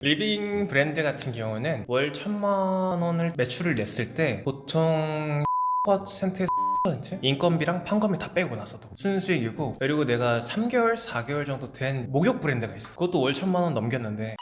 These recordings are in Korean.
리빙 브랜드 같은 경우는 월 1,000만 원을 매출을 냈을 때 보통 10%에서 인건비랑 판검비 다 빼고 나서도 순수익이고, 그리고 내가 3개월, 4개월 정도 된 목욕 브랜드가 있어. 그것도 월 1,000만 원 넘겼는데.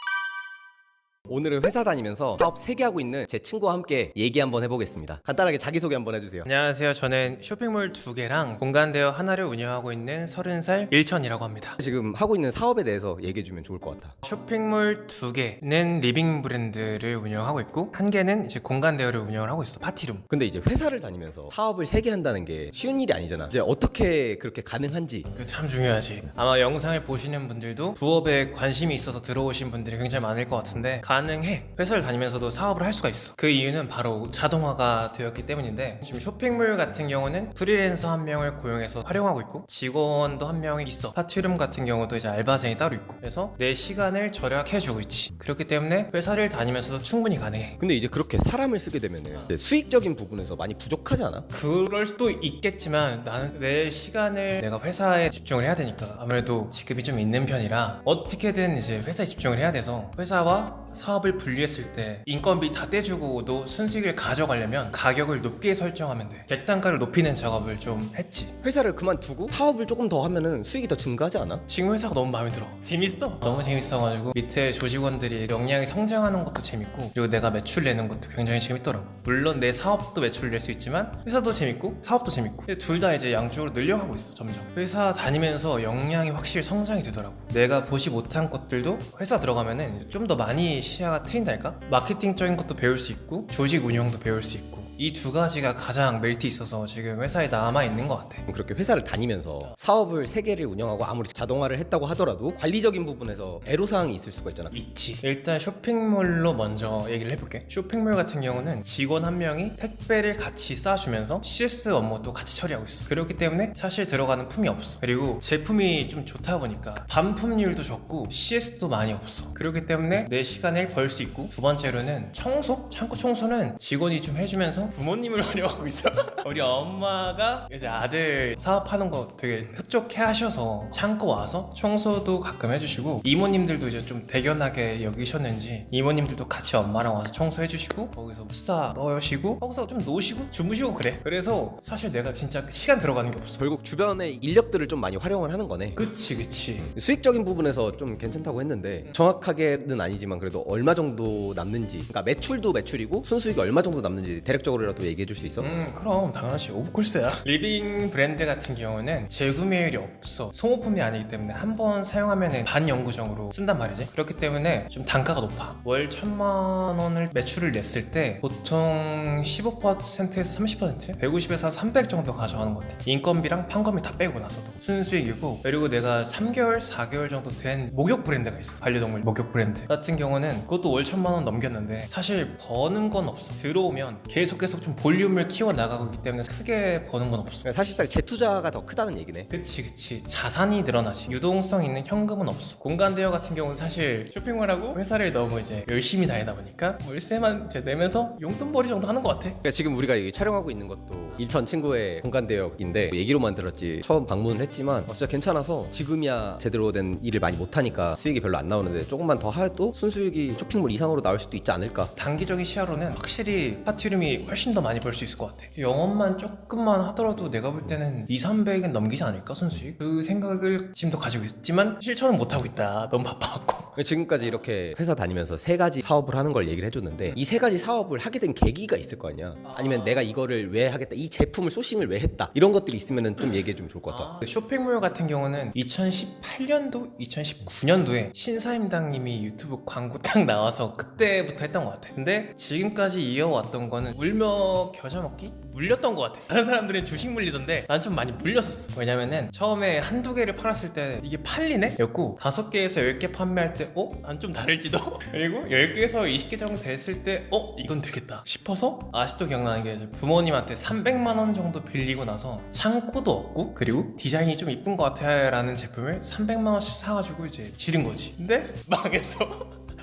오늘은 회사 다니면서 사업 3개 하고 있는 제 친구와 함께 얘기 한번 해보겠습니다. 간단하게 자기소개 한번 해주세요. 안녕하세요. 저는 쇼핑몰 2개랑 공간대여 하나를 운영하고 있는 30살 일천이라고 합니다. 지금 하고 있는 사업에 대해서 얘기해주면 좋을 것 같아. 쇼핑몰 2개는 리빙 브랜드를 운영하고 있고, 한 개는 이제 공간대여를 운영을 하고 있어. 파티룸. 근데 이제 회사를 다니면서 사업을 3개 한다는 게 쉬운 일이 아니잖아. 이제 어떻게 그렇게 가능한지. 그거 참 중요하지. 아마 영상을 보시는 분들도 부업에 관심이 있어서 들어오신 분들이 굉장히 많을 것 같은데, 가능해. 회사를 다니면서도 사업을 할 수가 있어. 그 이유는 바로 자동화가 되었기 때문인데, 지금 쇼핑몰 같은 경우는 프리랜서 한 명을 고용해서 활용하고 있고, 직원도 한 명이 있어. 파티룸 같은 경우도 이제 알바생이 따로 있고, 그래서 내 시간을 절약해주고 있지. 그렇기 때문에 회사를 다니면서도 충분히 가능해. 근데 이제 그렇게 사람을 쓰게 되면은 이제 수익적인 부분에서 많이 부족하지 않아? 그럴 수도 있겠지만, 나는 내 시간을 내가 회사에 집중을 해야 되니까 아무래도 지급이 좀 있는 편이라 어떻게든 이제 회사에 집중을 해야 돼서, 회사와 사업을 분리했을 때 인건비 다 떼주고도 순수익을 가져가려면 가격을 높게 설정하면 돼. 객단가를 높이는 작업을 좀 했지. 회사를 그만두고 사업을 조금 더 하면은 수익이 더 증가하지 않아? 지금 회사가 너무 마음에 들어. 재밌어. 너무 재밌어가지고 밑에 조직원들이 역량이 성장하는 것도 재밌고, 그리고 내가 매출 내는 것도 굉장히 재밌더라고. 물론 내 사업도 매출을 낼 수 있지만 회사도 재밌고 사업도 재밌고, 둘 다 이제 양쪽으로 늘려가고 있어. 점점 회사 다니면서 역량이 확실히 성장이 되더라고. 내가 보지 못한 것들도 회사 들어가면은 좀 더 많이 시야가 트인달까? 마케팅적인 것도 배울 수 있고, 조직 운영도 배울 수 있고, 이 두 가지가 가장 메리트 있어서 지금 회사에 남아있는 것 같아. 그렇게 회사를 다니면서 사업을 3개를 운영하고 아무리 자동화를 했다고 하더라도 관리적인 부분에서 애로사항이 있을 수가 있잖아. 있지. 일단 쇼핑몰로 먼저 얘기를 해볼게. 쇼핑몰 같은 경우는 직원 한 명이 택배를 같이 싸주면서 CS 업무도 같이 처리하고 있어. 그렇기 때문에 사실 들어가는 품이 없어. 그리고 제품이 좀 좋다 보니까 반품률도 적고 CS도 많이 없어. 그렇기 때문에 내 시간을 벌 수 있고, 두 번째로는 청소? 창고 청소는 직원이 좀 해주면서 부모님을 활용하고 있어. 우리 엄마가 이제 아들 사업하는 거 되게 흡족해 하셔서 창고 와서 청소도 가끔 해주시고, 이모님들도 이제 좀 대견하게 여기셨는지 이모님들도 같이 엄마랑 와서 청소해 주시고, 거기서 수다 떠시고, 거기서 좀 노시고 주무시고 그래. 그래서 사실 내가 진짜 시간 들어가는 게 없어. 결국 주변의 인력들을 좀 많이 활용을 하는 거네. 그치. 수익적인 부분에서 좀 괜찮다고 했는데, 정확하게는 아니지만 그래도 얼마 정도 남는지, 그러니까 매출도 매출이고 순수익이 얼마 정도 남는지 대략적으로라도 얘기해 줄 수 있어? 그럼 당연하지. 오브콜스야. 리빙 브랜드 같은 경우는 재구매율이 없어. 소모품이 아니기 때문에 한 번 사용하면 반영구적으로 쓴단 말이지. 그렇기 때문에 좀 단가가 높아. 월 1,000만 원을 매출을 냈을 때 보통 15%에서 30%? 150에서 300 정도 가져가는 것 같아. 인건비랑 판검비 다 빼고 나서도 순수익이고, 그리고 내가 3개월, 4개월 정도 된 목욕 브랜드가 있어. 반려동물 목욕 브랜드 같은 경우는 그것도 월 1,000만 원 넘겼는데, 사실 버는 건 없어. 들어오면 계속 좀 볼륨을 키워 나가고 있기 때문에 크게 버는 건 없어. 그러니까 사실상 재투자가 더 크다는 얘기네. 그치. 자산이 늘어나지. 유동성 있는 현금은 없어. 공간 대여 같은 경우는 사실 쇼핑몰하고 회사를 너무 이제 열심히 다니다 보니까 월세만 이제 내면서 용돈벌이 정도 하는 것 같아. 그러니까 지금 우리가 여기 촬영하고 있는 것도 일천 친구의 공간대역인데, 얘기로만 들었지 처음 방문을 했지만 진짜 괜찮아서 지금이야 제대로 된 일을 많이 못하니까 수익이 별로 안 나오는데, 조금만 더 해도 순수익이 쇼핑몰 이상으로 나올 수도 있지 않을까. 단기적인 시야로는 확실히 파티룸이 훨씬 더 많이 벌 수 있을 것 같아. 영업만 조금만 하더라도 내가 볼 때는 200~300은 넘기지 않을까, 순수익? 그 생각을 지금도 가지고 있지만 실천은 못하고 있다. 너무 바빠갖고. 지금까지 이렇게 회사 다니면서 3가지 사업을 하는 걸 얘기를 해줬는데, 이 3가지 사업을 하게 된 계기가 있을 거 아니야. 아니면 내가 이거를 왜 하겠다, 이 제품을 소싱을 왜 했다, 이런 것들이 있으면 좀 얘기해주면 좋을 것 같아. 쇼핑몰 같은 경우는 2018년도, 2019년도에 신사임당님이 유튜브 광고 딱 나와서 그때부터 했던 것 같아. 근데 지금까지 이어왔던 거는 울며 겨자 먹기? 물렸던 것 같아. 다른 사람들은 주식 물리던데 난 좀 많이 물렸었어. 왜냐면은 처음에 한두 개를 팔았을 때 이게 팔리네? 였고, 5개에서 10개 판매할 때 난 좀 다를지도? 그리고 10개에서 20개 정도 됐을 때 이건 되겠다 싶어서, 아직도 기억나는 게 부모님한테 300만 원 정도 빌리고 나서 창고도 없고, 그리고 디자인이 좀 이쁜 것 같아 라는 제품을 300만 원씩 사가지고 이제 지른 거지. 근데 망했어.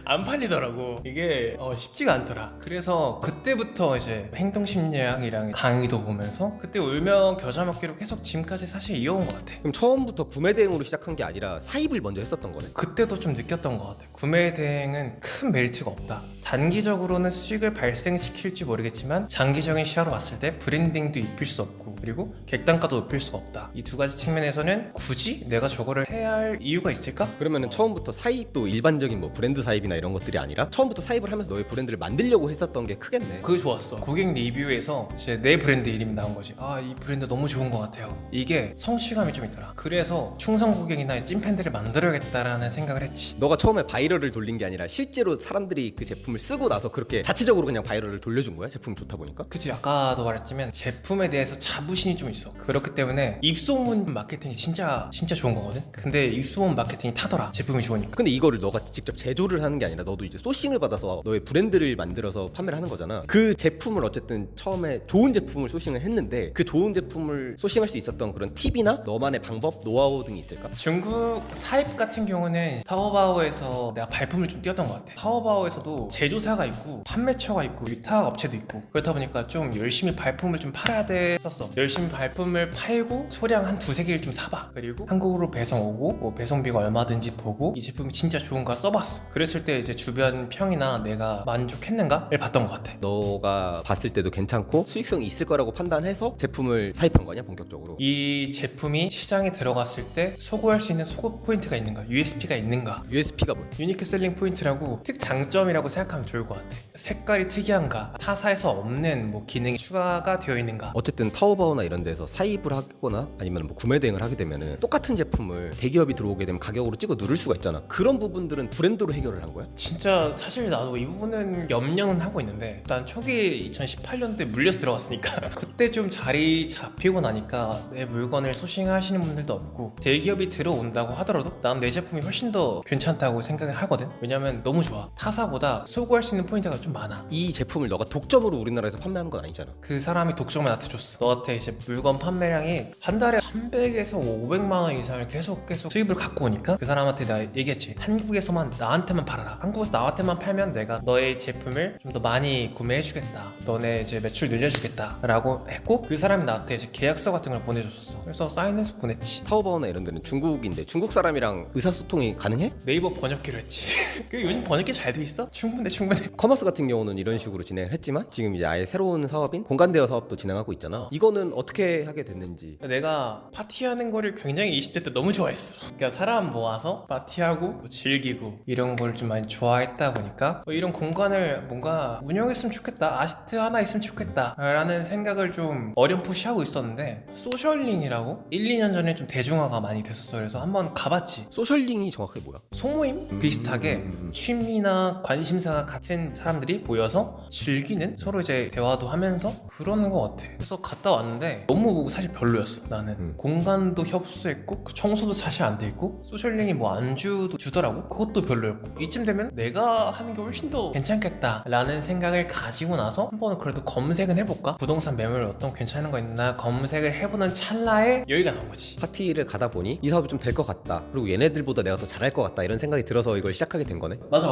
안 팔리더라고. 이게 쉽지가 않더라. 그래서 그때부터 이제 행동심리학이랑 강의도 보면서 그때 울며 겨자 먹기로 계속 지금까지 사실 이어온 것 같아. 그럼 처음부터 구매 대행으로 시작한 게 아니라 사입을 먼저 했었던 거네. 그때도 좀 느꼈던 것 같아. 구매 대행은 큰 메리트가 없다. 단기적으로는 수익을 발생시킬지 모르겠지만 장기적인 시야로 봤을 때 브랜딩도 입힐 수 없고 그리고 객단가도 높일 수가 없다. 이 두 가지 측면에서는 굳이 내가 저거를 해야 할 이유가 있을까? 그러면은 처음부터 사입도 일반적인 뭐 브랜드 사입이나 이런 것들이 아니라 처음부터 사입을 하면서 너의 브랜드를 만들려고 했었던 게 크겠네. 그게 좋았어. 고객 리뷰에서 이제 내 브랜드 이름이 나온 거지. 아, 이 브랜드 너무 좋은 것 같아요. 이게 성취감이 좀 있더라. 그래서 충성 고객이나 찐팬들을 만들어야겠다라는 생각을 했지. 너가 처음에 바이럴을 돌린 게 아니라 실제로 사람들이 그 제품을 쓰고 나서 그렇게 자체적으로 그냥 바이럴을 돌려준 거야? 제품이 좋다 보니까? 그치, 아까도 말했지만 제품에 대해서 자부심이 좀 있어. 그렇기 때문에 입소문 마케팅이 진짜 좋은 거거든. 근데 입소문 마케팅이 타더라. 제품이 좋으니까. 근데 이거를 너가 직접 제조를 하는 게 아니라 너도 이제 소싱을 받아서 너의 브랜드를 만들어서 판매를 하는 거잖아. 그 제품을 어쨌든 처음에 좋은 제품을 소싱을 했는데 그 좋은 제품을 소싱할 수 있었던 그런 팁이나 너만의 방법, 노하우 등이 있을까? 중국 사입 같은 경우는 타오바오에서 내가 발품을 좀 띄웠던 것 같아. 타오바오에서도 제조사가 있고 판매처가 있고 위탁 업체도 있고 그렇다 보니까 좀 열심히 발품을 좀 팔아야 됐었어. 열심히 발품을 팔고 소량 한 두세 개를 좀 사봐. 그리고 한국으로 배송 오고 뭐 배송비가 얼마든지 보고 이 제품이 진짜 좋은가 써봤어. 그랬을 때 이제 주변 평이나 내가 만족했는가를 봤던 것 같아. 너가 봤을 때도 괜찮고 수익성이 있을 거라고 판단해서 제품을 사입한 거냐 본격적으로? 이 제품이 시장에 들어갔을 때 소구할 수 있는 소구 포인트가 있는가, USP가 있는가. USP가 뭐야? 유니크 셀링 포인트라고 특장점이라고 생각하면 좋을 것 같아. 색깔이 특이한가, 타사에서 없는 뭐 기능이 추가가 되어 있는가. 어쨌든 타오바오나 이런 데서 사입을 하거나 아니면 뭐 구매 대행을 하게 되면은 똑같은 제품을 대기업이 들어오게 되면 가격으로 찍어 누를 수가 있잖아. 그런 부분들은 브랜드로 해결을 한 거야? 진짜 사실 나도 이 부분은 염려는 하고 있는데 난 초기 2018년도에 물려서 들어갔으니까 그때 좀 자리 잡히고 나니까 내 물건을 소싱하시는 분들도 없고 대기업이 들어온다고 하더라도 난 내 제품이 훨씬 더 괜찮다고 생각을 하거든. 왜냐면 너무 좋아. 타사보다 소구할 수 있는 포인트가 좀 많아. 이 제품을 너가 독점으로 우리나라에서 판매하는 건 아니잖아. 그 사람이 독점을 나한테 줬어. 너한테 이제 물건 판매량이 한 달에 300에서 500만 원 이상을 계속 수입을 갖고 오니까 그 사람한테 내가 얘기했지. 한국에서만 나한테만 팔아라. 한국에서 나한테만 팔면 내가 너의 제품을 좀 더 많이 구매해주겠다. 너네 이제 매출 늘려주겠다 라고 했고 그 사람이 나한테 이제 계약서 같은 걸 보내줬었어. 그래서 사인해서 보냈지. 타오바오나 이런 데는 중국인데 중국 사람이랑 의사소통이 가능해? 네이버 번역기로 했지. 그리고 요즘 번역기 잘 돼 있어? 충분해. 커머스 같은 경우는 이런 식으로 진행을 했지만 지금 이제 아예 새로운 사업인 공간대여 사업도 진행하고 있잖아. 이거는 어떻게 하게 됐는지. 내가 파티하는 거를 굉장히 20대 때 너무 좋아했어. 그러니까 사람 모아서 파티하고 뭐 즐기고 이런 걸 좀 많이 좋아했다 보니까 이런 공간을 뭔가 운영했으면 좋겠다. 아지트 하나 있으면 좋겠다 라는 생각을 좀 어렴풋이 하고 있었는데 소셜링이라고 1, 2년 전에 좀 대중화가 많이 됐었어. 그래서 한번 가봤지. 소셜링이 정확하게 뭐야? 소모임? 비슷하게 취미나 관심사가 같은 사람들이 모여서 즐기는, 서로 이제 대화도 하면서 그러는 것 같아. 그래서 갔다 왔는데 너무 사실 별로였어. 나는 공간도 협소했고 청소도 사실 안 돼 있고 소셜링이 뭐 안주도 주더라고. 그것도 별로였고 이쯤 되면 내가 하는 게 훨씬 더 괜찮겠다 라는 생각을 가지고 나서 한번 그래도 검색은 해볼까? 부동산 매물 어떤 괜찮은 거 있나 검색을 해보는 찰나에 여기가 나온 거지. 파티를 가다 보니 이 사업이 좀 될 것 같다. 그리고 얘네들보다 내가 더 잘할 것 같다. 이런 생각이 들어서 이걸 시작하게 된 거네. 맞아.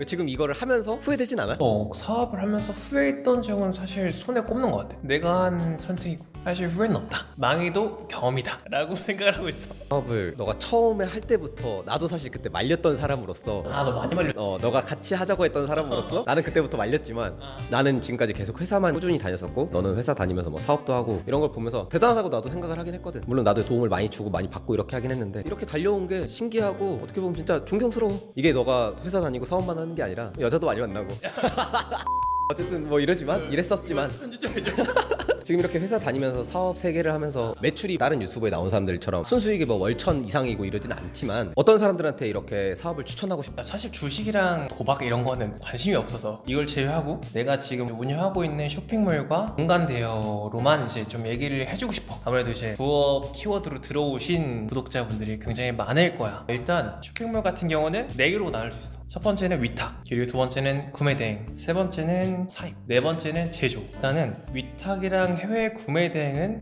지금 이거를 하면서 후회되진 않아? 사업을 하면서 후회했던 적은 사실 손에 꼽는 것 같아. 내가 한 선택이고 사실 후회는 없다. 망해도 경험이다 라고 생각을 하고 있어. 사업을 너가 처음에 할 때부터 나도 사실 그때 말렸던 사람으로서 너 많이 말렸지. 너가 같이 하자고 했던 사람으로서 나는 그때부터 말렸지만 나는 지금까지 계속 회사만 꾸준히 다녔었고 너는 회사 다니면서 뭐 사업도 하고 이런 걸 보면서 대단하다고 나도 생각을 하긴 했거든. 물론 나도 도움을 많이 주고 많이 받고 이렇게 하긴 했는데 이렇게 달려온 게 신기하고 어떻게 보면 진짜 존경스러워. 이게 너가 회사 다니고 사업만 하는 게 아니라 여자도 많이 만나고 어쨌든 뭐 이러지만 이랬었지만 편집 좀 해줘. 지금 이렇게 회사 다니면서 사업 3개를 하면서 매출이 다른 유튜브에 나온 사람들처럼 순수익이 뭐 월천 이상이고 이러진 않지만 어떤 사람들한테 이렇게 사업을 추천하고 싶다. 사실 주식이랑 도박 이런 거는 관심이 없어서 이걸 제외하고 내가 지금 운영하고 있는 쇼핑몰과 공간 대여로만 이제 좀 얘기를 해주고 싶어. 아무래도 이제 부업 키워드로 들어오신 구독자분들이 굉장히 많을 거야. 일단 쇼핑몰 같은 경우는 4개로 나눌 수 있어. 첫 번째는 위탁, 그리고 두 번째는 구매 대행, 세 번째는 사입, 네 번째는 제조. 일단은 위탁이랑 해외 구매 대행은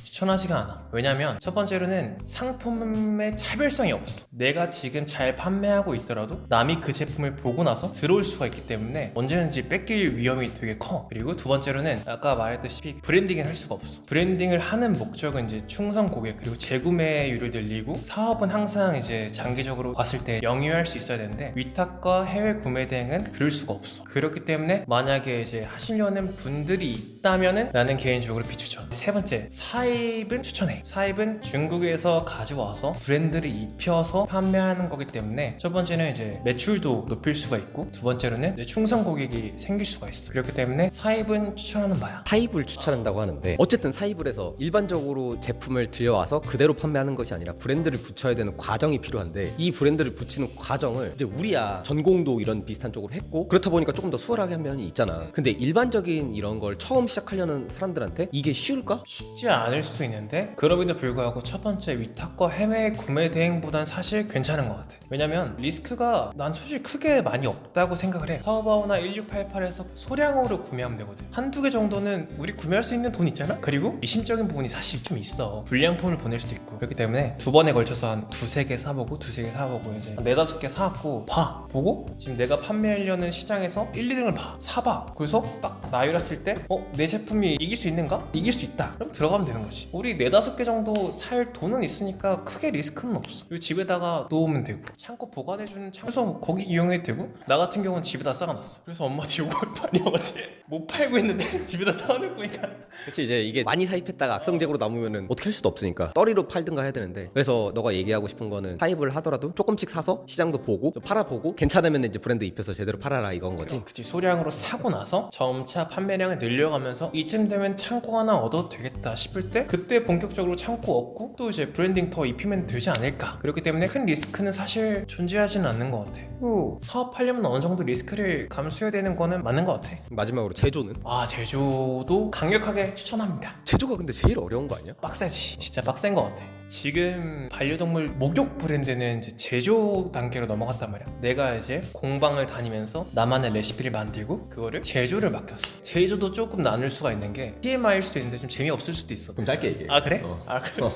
추천하지가 않아. 왜냐면 첫 번째로는 상품의 차별성이 없어. 내가 지금 잘 판매하고 있더라도 남이 그 제품을 보고 나서 들어올 수가 있기 때문에 언제든지 뺏길 위험이 되게 커. 그리고 두 번째로는 아까 말했듯이 브랜딩을 할 수가 없어. 브랜딩을 하는 목적은 이제 충성 고객 그리고 재구매율을 늘리고 사업은 항상 이제 장기적으로 봤을 때 영위할 수 있어야 되는데 위탁과 해외 구매 대행은 그럴 수가 없어. 그렇기 때문에 만약에 이제 하시려는 분들이 있다면은 나는 개인적으로 비추천. 세 번째, 사입은 추천해. 사입은 중국에서 가져와서 브랜드를 입혀서 판매하는 거기 때문에 첫 번째는 이제 매출도 높일 수가 있고 두 번째로는 이제 충성 고객이 생길 수가 있어. 그렇기 때문에 사입은 추천하는 바야. 사입을 추천한다고 하는데 어쨌든 사입을 해서 일반적으로 제품을 들여와서 그대로 판매하는 것이 아니라 브랜드를 붙여야 되는 과정이 필요한데 이 브랜드를 붙이는 과정을 이제 우리야 전공도 이런 비슷한 쪽으로 했고 그렇다 보니까 조금 더 수월하게 한 면이 있잖아. 근데 일반적인 이런 걸 처음 시작하려는 사람들한테 이게 쉬울까? 쉽지 않을 수 있는데 그럼에도 불구하고 첫 번째 위탁과 해외 구매 대행보단 사실 괜찮은 것 같아. 왜냐면 리스크가 난 솔직히 크게 많이 없다고 생각을 해. 타오바오나 1688에서 소량으로 구매하면 되거든. 한두 개 정도는 우리 구매할 수 있는 돈 있잖아? 그리고 미심적인 부분이 사실 좀 있어. 불량품을 보낼 수도 있고. 그렇기 때문에 두 번에 걸쳐서 한 두세 개 사보고 두세 개 사보고 이제 한 네다섯 개 사갖고 보고 지금 내가 판매하려는 시장에서 1, 2등을 사봐. 그래서 딱 나열했을 때 내 제품이 이길 수 있는가? 이길 수 있다. 그럼 들어가면 되는 거지. 우리 네다섯 개 정도 살 돈은 있으니까 크게 리스크는 없어. 그리고 집에다가 놓으면 되고 창고 보관해주는 창고에서 거기 이용해도 되고 나 같은 경우는 집에다 쌓아놨어. 그래서 엄마한테 욕을 많이 먹었지. 못 팔고 있는데 집에다 쌓아놓고 보니까 그렇지. 이제 이게 많이 사입했다가 악성재고로 남으면은 어떻게 할 수도 없으니까 떨이로 팔든가 해야 되는데 그래서 너가 얘기하고 싶은 거는 사입을 하더라도 조금씩 사서 시장도 보고 좀 팔아보고 괜찮으면 이제 브랜드 입혀서 제대로 팔아라 이건 거지. 그치. 소량으로 사고 나서 점차 판매량을 늘려가면서 이쯤 되면 창고 하나 얻어도 되겠다 싶을 때 그때 본격적으로 창고 얻고 또 이제 브랜딩 더 입히면 되지 않을까. 그렇기 때문에 큰 리스크는 사실 존재하지는 않는 것 같아. 그리고 사업하려면 어느 정도 리스크를 감수해야 되는 거는 맞는 것 같아. 마지막으로 제조는? 제조도 강력하게 추천합니다. 제조가 근데 제일 어려운 거 아니야? 빡세지. 진짜 빡센 것 같아. 지금 반려동물 목욕 브랜드는 이제 제조 단계로 넘어갔단 말이야. 내가 이제 공방을 다니면서 나만의 레시피를 만들고 그거를 제조를 맡겼어. 제조도 조금 나눌 수가 있는 게 TMI일 수도 있는데 좀 재미없을 수도 있어. 그럼 짧게 얘기해. 그래? 그래?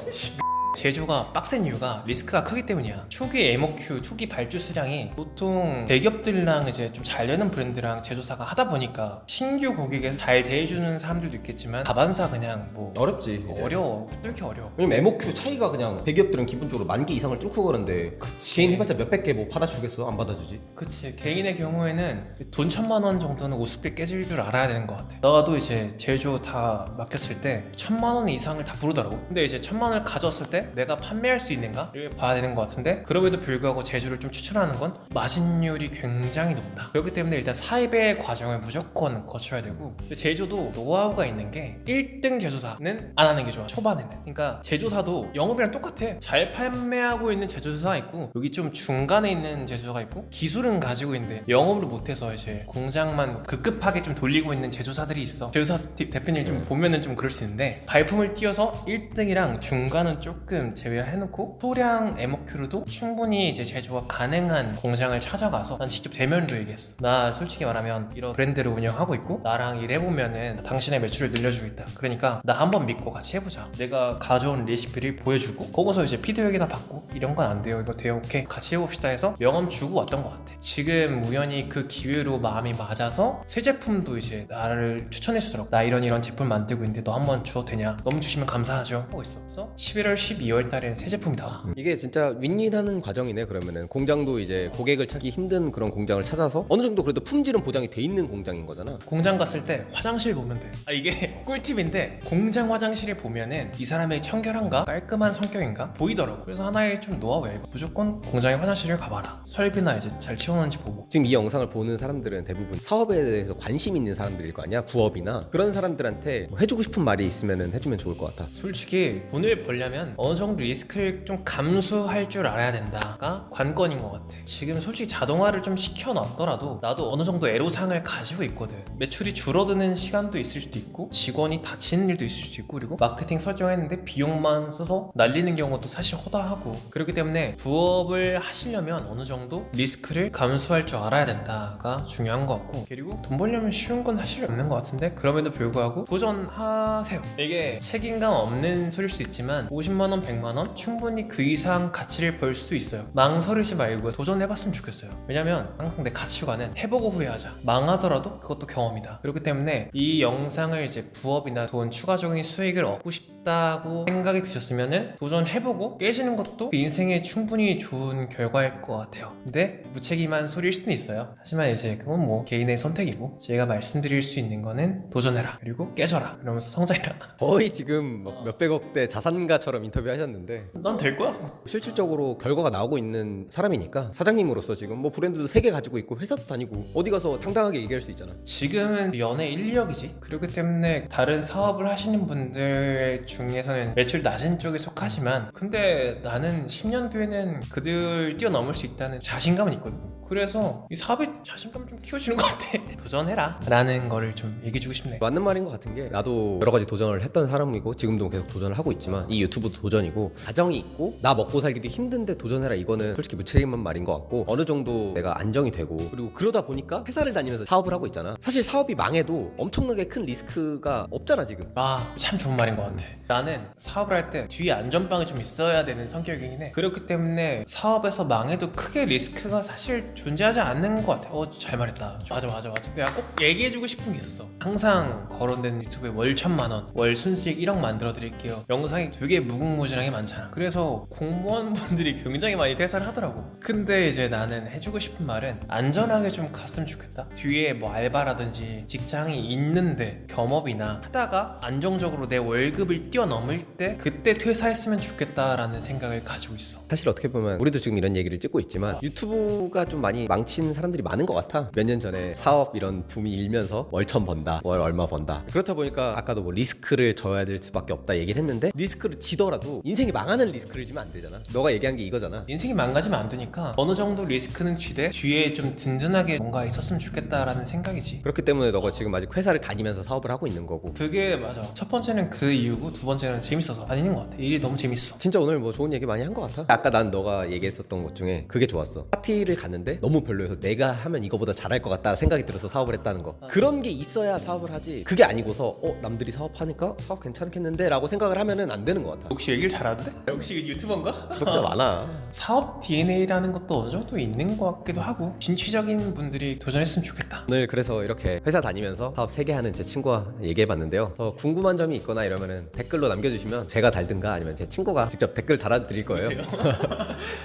제조가 빡센 이유가 리스크가 크기 때문이야. 초기 MOQ, 초기 발주 수량이 보통 대기업들이랑 이제 좀 잘 되는 브랜드랑 제조사가 하다 보니까 신규 고객에 잘 대해주는 사람들도 있겠지만 다반사 그냥 뭐 어렵지. 이제. 어려워. 뚫기 어려워. 왜냐면 MOQ 차이가 그냥 대기업들은 기본적으로 10,000개 이상을 뚫고 가는데 개인 해봤자 몇백 개 뭐 받아주겠어? 안 받아주지? 그치. 개인의 경우에는 돈 1,000만 원 정도는 우습게 깨질 줄 알아야 되는 것 같아. 나도 이제 제조 다 맡겼을 때 1,000만 원 이상을 다 부르더라고. 근데 이제 1,000만 원을 가져왔을 때 내가 판매할 수 있는가? 를 봐야 되는 것 같은데 그럼에도 불구하고 제조를 좀 추천하는 건 마진율이 굉장히 높다. 그렇기 때문에 일단 사입의 과정을 무조건 거쳐야 되고 근데 제조도 노하우가 있는 게 1등 제조사는 안 하는 게 좋아. 초반에는. 그러니까 제조사도 영업이랑 똑같아. 잘 판매하고 있는 제조사가 있고 여기 좀 중간에 있는 제조사가 있고 기술은 가지고 있는데 영업을 못해서 이제 공장만 급급하게 좀 돌리고 있는 제조사들이 있어. 제조사 대표님 좀 보면은 좀 그럴 수 있는데 발품을 띄워서 1등이랑 중간은 조금 제외해놓고 소량 MOQ로도 충분히 이제 제조가 가능한 공장을 찾아가서 난 직접 대면으로 얘기했어. 나 솔직히 말하면 이런 브랜드를 운영하고 있고 나랑 일해보면은 당신의 매출을 늘려주겠다. 그러니까 나 한번 믿고 같이 해보자. 내가 가져온 레시피를 보여주고 거기서 이제 피드백이나 받고 이런 건 안 돼요, 이거 돼요, 오케이 같이 해봅시다 해서 명함 주고 왔던 것 같아. 지금 우연히 그 기회로 마음이 맞아서 새 제품도 이제 나를 추천해주더라고. 나 이런 제품 만들고 있는데 너 한번 줘도 되냐? 너무 주시면 감사하죠 하고 있어. 그래서 11월 12월 달에 새 제품이 나와. 이게 진짜 윈윈하는 과정이네. 그러면은 공장도 이제 고객을 찾기 힘든 그런 공장을 찾아서 어느 정도 그래도 품질은 보장이 돼 있는 공장인 거잖아. 공장 갔을 때 화장실 보면 돼. 이게 꿀팁인데 공장 화장실에 보면은 이 사람의 청결한가 깔끔한 성격인가 보이더라고. 그래서 하나의 좀 노하우야 이거. 무조건 공장의 화장실을 가봐라. 설비나 이제 잘 치워놓은지 보고. 지금 이 영상을 보는 사람들은 대부분 사업에 대해서 관심 있는 사람들일 거 아니야. 부업이나 그런 사람들한테 뭐 해주고 싶은 말이 있으면 해주면 좋을 것 같아. 솔직히 돈을 벌려면 어느 정도 리스크를 좀 감수할 줄 알아야 된다가 관건인 것 같아. 지금 솔직히 자동화를 좀 시켜놨더라도 나도 어느 정도 애로사항을 가지고 있거든. 매출이 줄어드는 시간도 있을 수도 있고 직원이 다치는 일도 있을 수도 있고, 그리고 마케팅 설정했는데 비용만 써서 날리는 경우도 사실 허다하고, 그렇기 때문에 부업을 하시려면 어느 정도 리스크를 감수할 줄 알아야 된다가 중요한 것 같고, 그리고 돈 벌려면 쉬운 건 사실 없는 것 같은데 그럼에도 불구하고 도전하세요. 이게 책임감 없는 소리일 수 있지만 50만원 100만원 충분히 그 이상 가치를 벌 수 있어요. 망설이지 말고 도전해봤으면 좋겠어요. 왜냐면 항상 내 가치관은 해보고 후회하자. 망하더라도 그것도 경험이다. 그렇기 때문에 이 영상을 이제 부업이나 돈 추가적인 수익을 얻고 싶다고 생각이 드셨으면은 도전해보고 깨지는 것도 그 인생에 충분히 좋은 결과일 것 같아요. 근데 무책임한 소리일 수는 있어요. 하지만 이제 그건 뭐 개인의 선택이고, 제가 말씀드릴 수 있는 거는 도전해라, 그리고 깨져라, 그러면서 성장해라. 거의 지금 막 몇백억대 자산가처럼 인터뷰하셨는데 난 될 거야. 실질적으로 결과가 나오고 있는 사람이니까 사장님으로서 지금 뭐 브랜드도 3개 가지고 있고 회사도 다니고 어디 가서 당당하게 얘기할 수 있잖아. 지금은 연애 1, 2억이지. 그렇기 때문에 다른 사업을 하시는 분들 중에서는 매출 낮은 쪽에 속하지만, 근데 나는 10년 뒤에는 그들 뛰어넘을 수 있다는 자신감은 있거든. 그래서 이 사업에 자신감을 좀 키워주는 것 같아. 도전해라 라는 거를 좀 얘기해주고 싶네. 맞는 말인 것 같은 게, 나도 여러 가지 도전을 했던 사람이고 지금도 계속 도전을 하고 있지만 이 유튜브도 도전이고, 가정이 있고 나 먹고 살기도 힘든데 도전해라, 이거는 솔직히 무책임한 말인 것 같고, 어느 정도 내가 안정이 되고 그리고 그러다 보니까 회사를 다니면서 사업을 하고 있잖아. 사실 사업이 망해도 엄청나게 큰 리스크가 없잖아 지금. 참 좋은 말인 것 같아. 나는 사업을 할 때 뒤에 안전빵이 좀 있어야 되는 성격이긴 해. 그렇기 때문에 사업에서 망해도 크게 리스크가 사실 존재하지 않는 것 같아. 잘 말했다. 맞아. 내가 꼭 얘기해주고 싶은 게 있었어. 항상 거론된 유튜브에 월 1,000만원, 월 순수익 1억 만들어 드릴게요, 영상이 되게 무궁무진하게 많잖아. 그래서 공무원분들이 굉장히 많이 퇴사를 하더라고. 근데 이제 나는 해주고 싶은 말은 안전하게 좀 갔으면 좋겠다. 뒤에 뭐 알바라든지 직장이 있는데 겸업이나 하다가 안정적으로 내 월급을 뛰어넘을 때 그때 퇴사했으면 좋겠다라는 생각을 가지고 있어. 사실 어떻게 보면 우리도 지금 이런 얘기를 찍고 있지만 유튜브가 좀 많이 망친 사람들이 많은 것 같아. 몇 년 전에 사업 이런 붐이 일면서 월 1,000 번다, 월 얼마 번다. 그렇다 보니까 아까도 뭐 리스크를 져야 될 수밖에 없다 얘기를 했는데, 리스크를 지더라도 인생이 망하는 리스크를 지면 안 되잖아. 너가 얘기한 게 이거잖아. 인생이 망가지면 안 되니까 어느 정도 리스크는 쥐되 뒤에 좀 든든하게 뭔가 있었으면 좋겠다라는 생각이지. 그렇기 때문에 너가 지금 아직 회사를 다니면서 사업을 하고 있는 거고. 그게 맞아. 첫 번째는 그 이유고, 두 번째는 재밌어서 다니는 것 같아. 일이 너무 재밌어. 진짜 오늘 뭐 좋은 얘기 많이 한 것 같아. 아까 난 너가 얘기했었던 것 중에 그게 좋았어. 파티를 갔는데 너무 별로여서 내가 하면 이거보다 잘할 것 같다 생각이 들어서 사업을 했다는 거. 그런 게 있어야 사업을 하지. 그게 아니고서 남들이 사업하니까 사업 괜찮겠는데 라고 생각을 하면은 안 되는 것 같아. 혹시 얘기를 잘하는데? 혹시 유튜버인가? 구독자 많아. 사업 DNA라는 것도 어느 정도 있는 것 같기도 하고, 진취적인 분들이 도전했으면 좋겠다. 오늘 그래서 이렇게 회사 다니면서 사업 3개 하는 제 친구와 얘기해봤는데요. 더 궁금한 점이 있거나 이러면은 댓글로 남겨주시면 제가 달든가 아니면 제 친구가 직접 댓글 달아드릴 거예요.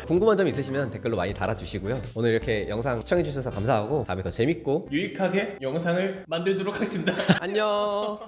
궁금한 점 있으시면 댓글로 많이 달아주시고요. 오늘 이렇게 영상 시청해주셔서 감사하고, 다음에 더 재밌고 유익하게 영상을 만들도록 하겠습니다. 안녕.